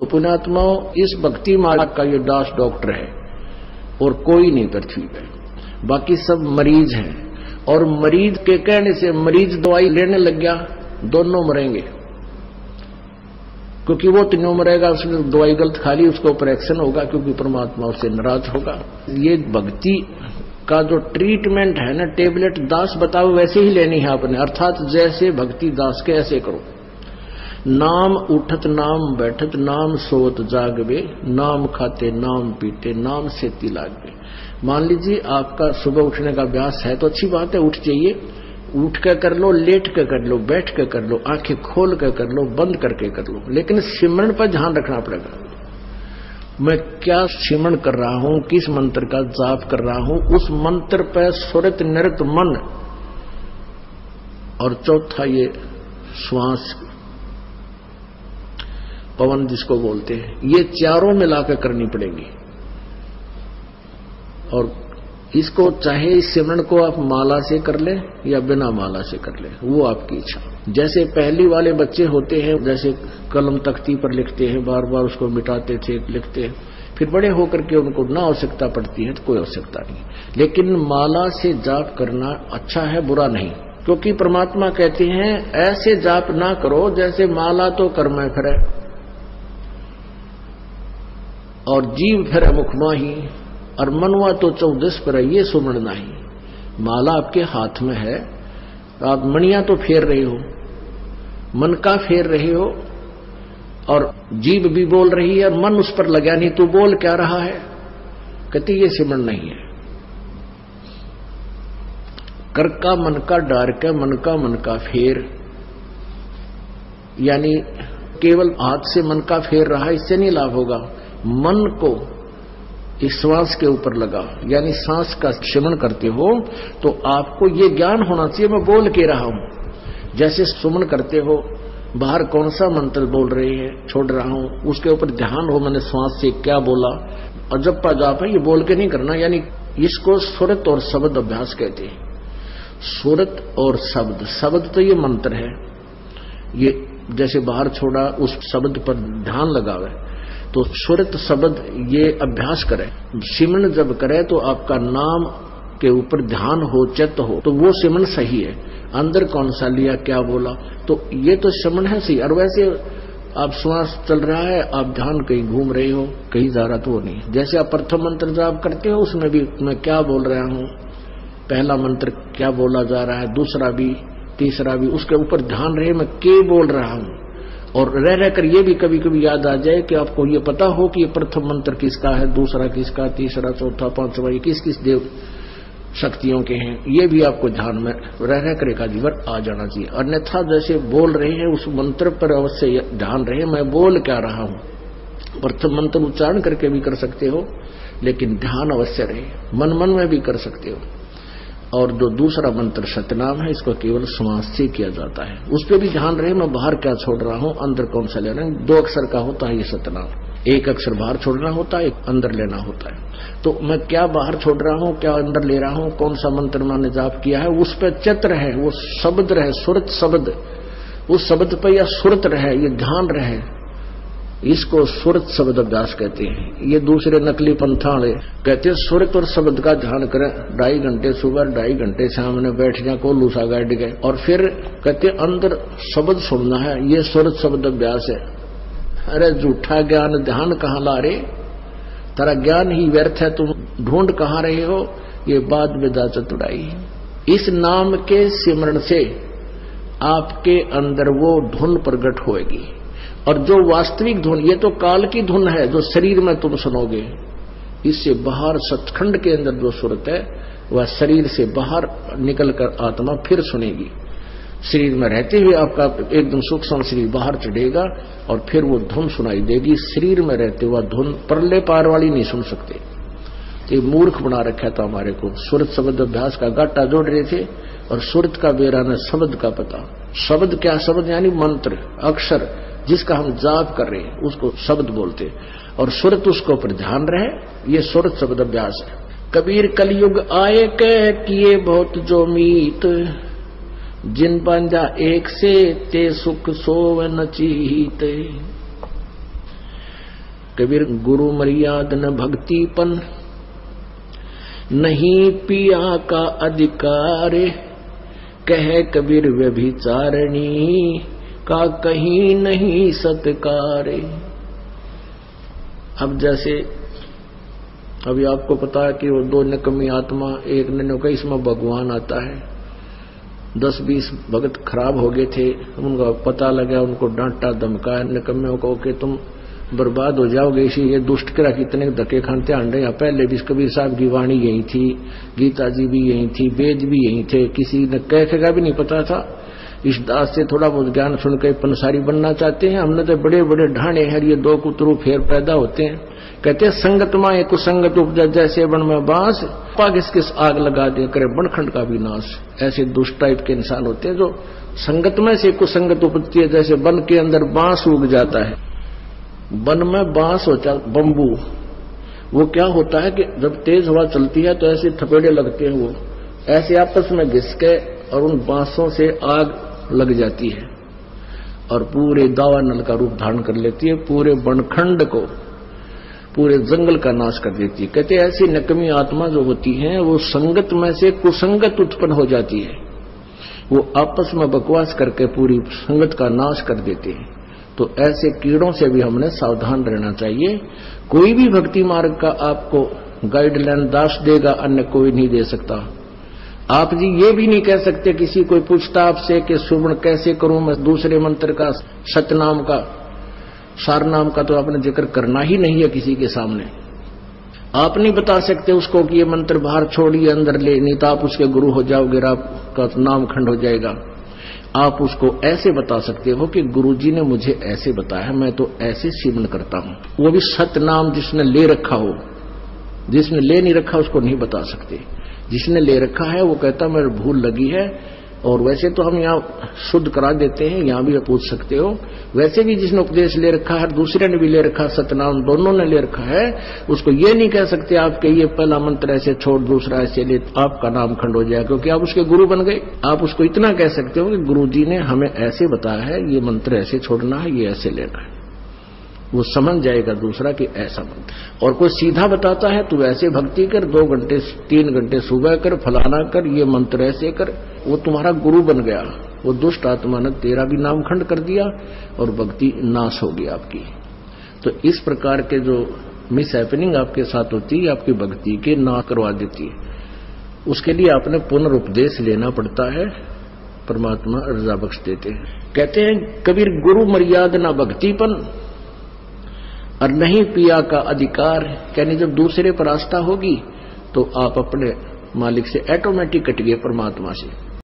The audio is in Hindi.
पुण्यात्माओं, इस भक्ति मार्ग का ये दास डॉक्टर है और कोई नहीं पृथ्वी पे, बाकी सब मरीज हैं। और मरीज के कहने से मरीज दवाई लेने लग गया, दोनों मरेंगे, क्योंकि वो तीनों मरेगा, उसने दवाई गलत खा ली, उसको ऑपरेशन होगा, क्योंकि परमात्मा उससे नाराज होगा। ये भक्ति का जो ट्रीटमेंट है ना, टेबलेट दास बताओ वैसे ही लेनी है आपने, अर्थात जैसे भक्ति दास के ऐसे करो। नाम उठत नाम बैठत नाम सोत जागवे, नाम खाते नाम पीते नाम सेती लागवे। मान लीजिए आपका सुबह उठने का अभ्यास है तो अच्छी बात है, उठ जाइए, उठ के कर लो, लेट के कर लो, बैठ के कर लो, आंखें खोल के कर लो, बंद करके कर लो, लेकिन सिमरन पर ध्यान रखना पड़ेगा। मैं क्या सिमरन कर रहा हूं, किस मंत्र का जाप कर रहा हूं, उस मंत्र पर सुरत नृत मन, और चौथा ये श्वास पवन जिसको बोलते हैं, ये चारों मिलाकर करनी पड़ेगी। और इसको चाहे इस सिमरन को आप माला से कर ले या बिना माला से कर ले, वो आपकी इच्छा। जैसे पहली वाले बच्चे होते हैं, जैसे कलम तख्ती पर लिखते हैं, बार बार उसको मिटाते थे, लिखते हैं, फिर बड़े होकर के उनको ना आवश्यकता पड़ती है तो कोई आवश्यकता नहीं। लेकिन माला से जाप करना अच्छा है, बुरा नहीं, क्योंकि परमात्मा कहते हैं ऐसे जाप ना करो जैसे माला तो कर में फिरे और जीव फिर मुखमा ही, और मनवा तो 14 पर ये सुमरण नहीं। माला आपके हाथ में है, आप मणियां तो फेर रहे हो, मन का फेर रहे हो, और जीभ भी बोल रही है और मन उस पर लगा नहीं, तू बोल क्या रहा है, कहती ये सिमरण नहीं है। कर का मन का डार के मन का फेर, यानी केवल हाथ से मन का फेर रहा, इससे नहीं लाभ होगा। मन को इस श्वास के ऊपर लगा, यानी सांस का सिमरण करते हो तो आपको ये ज्ञान होना चाहिए मैं बोल के रहा हूं। जैसे सुमन करते हो, बाहर कौन सा मंत्र बोल रहे हैं, छोड़ रहा हूं, उसके ऊपर ध्यान हो मैंने श्वास से क्या बोला, और जब पा जाप है ये बोल के नहीं करना, यानी इसको सुरत और शब्द अभ्यास कहते हैं। सुरत और शब्द, शब्द तो ये मंत्र है, ये जैसे बाहर छोड़ा उस शब्द पर ध्यान लगावे, तो सुरत शब्द ये अभ्यास करे। सिमरन जब करे तो आपका नाम के ऊपर ध्यान हो, चित्त हो, तो वो सिमरन सही है। अंदर कौन सा लिया, क्या बोला, तो ये तो सिमरन है सही। और वैसे आप श्वास चल रहा है, आप ध्यान कहीं घूम रहे हो, कहीं जा रहा तो वो नहीं। जैसे आप प्रथम मंत्र जाप करते हो, उसमें भी मैं क्या बोल रहा हूं, पहला मंत्र क्या बोला जा रहा है, दूसरा भी, तीसरा भी, उसके ऊपर ध्यान रहे मैं क्या बोल रहा हूं। और रह रहकर ये भी कभी कभी याद आ जाए कि आपको ये पता हो कि ये प्रथम मंत्र किसका है, दूसरा किसका, तीसरा, चौथा, पांचवा, ये किस किस देव शक्तियों के हैं, ये भी आपको ध्यान में रह रहकर एक आधी बार आ जाना चाहिए। अन्यथा जैसे बोल रहे हैं उस मंत्र पर अवश्य ध्यान रहे मैं बोल क्या रहा हूं। प्रथम मंत्र उच्चारण करके भी कर सकते हो, लेकिन ध्यान अवश्य रहे, मन मन में भी कर सकते हो। और जो दूसरा मंत्र सतनाम है, इसको केवल श्वास से किया जाता है, उस पर भी ध्यान रहे मैं बाहर क्या छोड़ रहा हूं, अंदर कौन सा ले रहा हूं। 2 अक्षर का होता है ये सतनाम, 1 अक्षर बाहर छोड़ना होता है, 1 अंदर लेना होता है। तो मैं क्या बाहर छोड़ रहा हूं, क्या अंदर ले रहा हूं, कौन सा मंत्र मैंने जाप किया है, उस पर चित्त रहे, वो शब्द रहे, सुरत शब्द, उस शब्द पर या सुरत रहे, ये ध्यान रहे, इसको सुरत शब्द अभ्यास कहते हैं। ये दूसरे नकली पंथाड़े कहते हैं सुरत और शब्द का ध्यान करें, 2.5 घंटे सुबह, 2.5 घंटे शाम में बैठ जाए, को लूसा गाड़ गए, और फिर कहते अंदर शब्द सुनना है, ये सुरत शब्द अभ्यास है। अरे झूठा ज्ञान ध्यान कहाँ ला रहे, तेरा ज्ञान ही व्यर्थ है, तुम ढूंढ कहाँ रहे हो, ये बाद में जा चतुराई। इस नाम के सिमरण से आपके अंदर वो धुन प्रकट होएगी, और जो वास्तविक धुन, ये तो काल की धुन है जो शरीर में तुम सुनोगे, इससे बाहर सचखंड के अंदर जो सुरत है वह शरीर से बाहर निकलकर आत्मा फिर सुनेगी। शरीर में रहते हुए आपका एकदम सूक्ष्म शरीर बाहर चढ़ेगा और फिर वो धुन सुनाई देगी। शरीर में रहते हुआ धुन परले पार वाली नहीं सुन सकते, तो मूर्ख बना रखा था हमारे को। सुरत शब्द अभ्यास का गाटा जोड़ रहे थे और सुरत का बेरा न शब्द का पता। शब्द क्या, शब्द यानी मंत्र, अक्षर जिसका हम जाप कर रहे हैं उसको शब्द बोलते, और सुरत उसको पर ध्यान रहे, ये सुरत शब्द अभ्यास है। कबीर कलयुग आए कह किए बहुत जो मीत, जिन बांजा एक से ते सुख सोव न चीत। कबीर गुरु मर्याद न भक्तिपन, नहीं पिया का अधिकार, कह कबीर व्यभिचारिणी का कहीं नहीं सत्कार। अब जैसे अभी आपको पता है कि वो दो निकम्मी आत्मा, एक ने कहा इसमें भगवान आता है, 10-20 भगत खराब हो गए थे, उनका पता लगा, उनको डांटा धमकाया निकम्मियों को कि तुम बर्बाद हो जाओगे, इसी ये दुष्ट करा कितने धक्के खानते आंडे। यहाँ पहले भी कबीर साहब की वाणी यही थी, गीता जी भी यही थी, वेद भी यही थे, किसी ने कैसे का भी नहीं पता था। इस दास से थोड़ा बहुत ज्ञान सुनकर पंसारी बनना चाहते हैं। हमने तो बड़े बड़े ढाणे हैं, ये दो कुतरू फेर पैदा होते हैं। कहते हैं संगत माए कुसंगत उपजा, जैसे बन में बांस, पाग किस आग लगा दे करे बनखंड का भी नाश। ऐसे दुष्ट टाइप के इंसान होते हैं जो संगत में से कुसंगत उपजती है। जैसे वन के अंदर बांस उग जाता है, वन में बांस होता है बम्बू, वो क्या होता है कि जब तेज हवा चलती है तो ऐसे थपेड़े लगते हैं, वो ऐसे आपस में घिस के और उन बांसों से आग लग जाती है और पूरे दावानल का रूप धारण कर लेती है, पूरे बनखंड को, पूरे जंगल का नाश कर देती है। कहते ऐसी नकमी आत्मा जो होती है वो संगत में से कुसंगत उत्पन्न हो जाती है, वो आपस में बकवास करके पूरी संगत का नाश कर देते हैं। तो ऐसे कीड़ों से भी हमने सावधान रहना चाहिए। कोई भी भक्ति मार्ग का आपको गाइडलाइन दास देगा, अन्य कोई नहीं दे सकता। आप जी ये भी नहीं कह सकते, किसी कोई पूछता आपसे कि सुवर्ण कैसे करूं मैं, दूसरे मंत्र का सतनाम का सारनाम का तो आपने जिक्र करना ही नहीं है किसी के सामने। आप नहीं बता सकते उसको कि ये मंत्र बाहर छोड़िए अंदर ले, नहीं तो आप उसके गुरु हो जाओगे, आपका नाम खंड हो जाएगा। आप उसको ऐसे बता सकते हो कि गुरुजी ने मुझे ऐसे बताया, मैं तो ऐसे सेवन करता हूं। वो भी सतनाम जिसने ले रखा हो, जिसने ले नहीं रखा उसको नहीं बता सकते। जिसने ले रखा है वो कहता मेरे भूल लगी है, और वैसे तो हम यहाँ शुद्ध करा देते हैं, यहाँ भी पूछ सकते हो। वैसे भी जिसने उपदेश ले रखा है, दूसरे ने भी ले रखा, सतनाम दोनों ने ले रखा है, उसको ये नहीं कह सकते आप कि ये पहला मंत्र ऐसे छोड़ दूसरा ऐसे ले, आपका नाम खंड हो जाए, क्योंकि आप उसके गुरु बन गए। आप उसको इतना कह सकते हो कि गुरु जी ने हमें ऐसे बताया है, ये मंत्र ऐसे छोड़ना है, ये ऐसे लेना है, वो समझ जाएगा दूसरा कि ऐसा मंत्र। और कोई सीधा बताता है तो ऐसे भक्ति कर, 2 घंटे 3 घंटे सुबह कर, फलाना कर, ये मंत्र ऐसे कर, वो तुम्हारा गुरु बन गया। वो दुष्ट आत्मा ने तेरा भी नाम खंड कर दिया और भक्ति नाश होगी आपकी। तो इस प्रकार के जो मिस हैपनिंग आपके साथ होती है, आपकी भक्ति के ना करवा देती है। उसके लिए आपने पुनरुपदेश लेना पड़ता है, परमात्मा रजा बख्श देते हैं। कहते हैं कबीर गुरु मर्याद ना भक्तिपन, और नहीं पिया का अधिकार। यानी जब दूसरे पर आस्था होगी तो आप अपने मालिक से ऑटोमेटिक कट गए परमात्मा से।